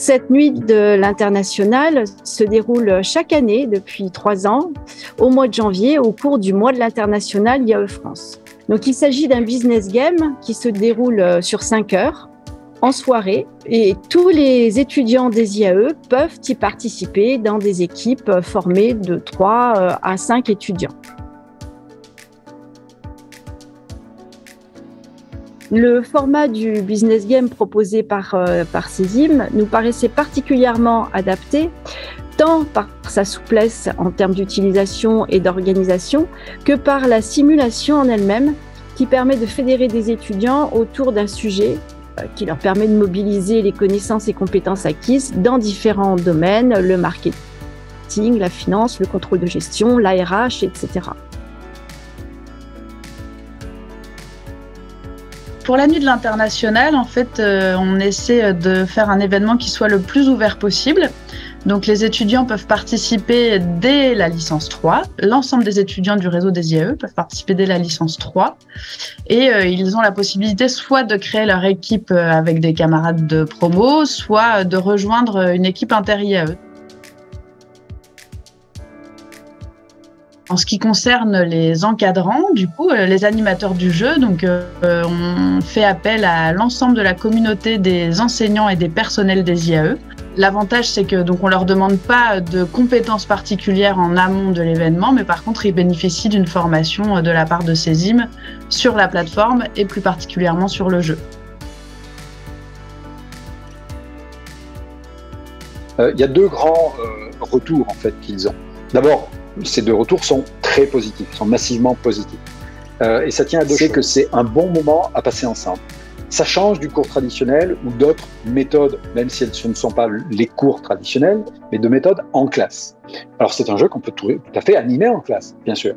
Cette nuit de l'international se déroule chaque année depuis 3 ans, au mois de janvier, au cours du mois de l'international IAE France. Donc, il s'agit d'un business game qui se déroule sur 5 heures en soirée et tous les étudiants des IAE peuvent y participer dans des équipes formées de 3 à 5 étudiants. Le format du business game proposé par CESIM nous paraissait particulièrement adapté, tant par sa souplesse en termes d'utilisation et d'organisation, que par la simulation en elle-même, qui permet de fédérer des étudiants autour d'un sujet qui leur permet de mobiliser les connaissances et compétences acquises dans différents domaines, le marketing, la finance, le contrôle de gestion, l'ARH, etc. Pour la nuit de l'international, en fait, on essaie de faire un événement qui soit le plus ouvert possible. Donc, les étudiants peuvent participer dès la licence 3. L'ensemble des étudiants du réseau des IAE peuvent participer dès la licence 3. Et ils ont la possibilité soit de créer leur équipe avec des camarades de promo, soit de rejoindre une équipe inter-IAE. En ce qui concerne les encadrants, du coup, les animateurs du jeu, donc on fait appel à l'ensemble de la communauté des enseignants et des personnels des IAE. L'avantage, c'est que donc on leur demande pas de compétences particulières en amont de l'événement, mais par contre, ils bénéficient d'une formation de la part de CESIM sur la plateforme et plus particulièrement sur le jeu. Il y a 2 grands retours en fait qu'ils ont. D'abord, ces 2 retours sont très positifs, sont massivement positifs. Et ça tient à 2 choses. Que c'est un bon moment à passer ensemble. Ça change du cours traditionnel ou d'autres méthodes, même si ce ne sont pas les cours traditionnels, mais de méthodes en classe. Alors c'est un jeu qu'on peut tout à fait animer en classe, bien sûr.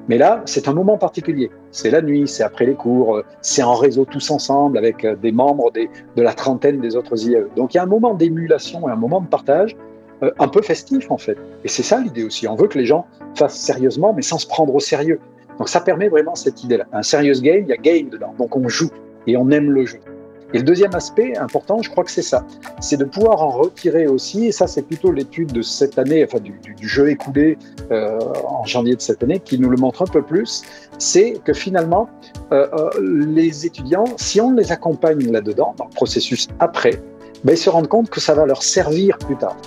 Mais là, c'est un moment particulier. C'est la nuit, c'est après les cours, c'est en réseau tous ensemble avec des membres de la trentaine des autres IAE. Donc il y a un moment d'émulation et un moment de partage un peu festif en fait. Et c'est ça l'idée aussi. On veut que les gens fassent sérieusement, mais sans se prendre au sérieux. Donc ça permet vraiment cette idée-là. Un serious game, il y a game dedans. Donc on joue et on aime le jeu. Et le deuxième aspect important, je crois que c'est ça. C'est de pouvoir en retirer aussi, et ça c'est plutôt l'étude de cette année, enfin du jeu écoulé en janvier de cette année, qui nous le montre un peu plus, c'est que finalement, les étudiants, si on les accompagne là-dedans, dans le processus après, ben, ils se rendent compte que ça va leur servir plus tard.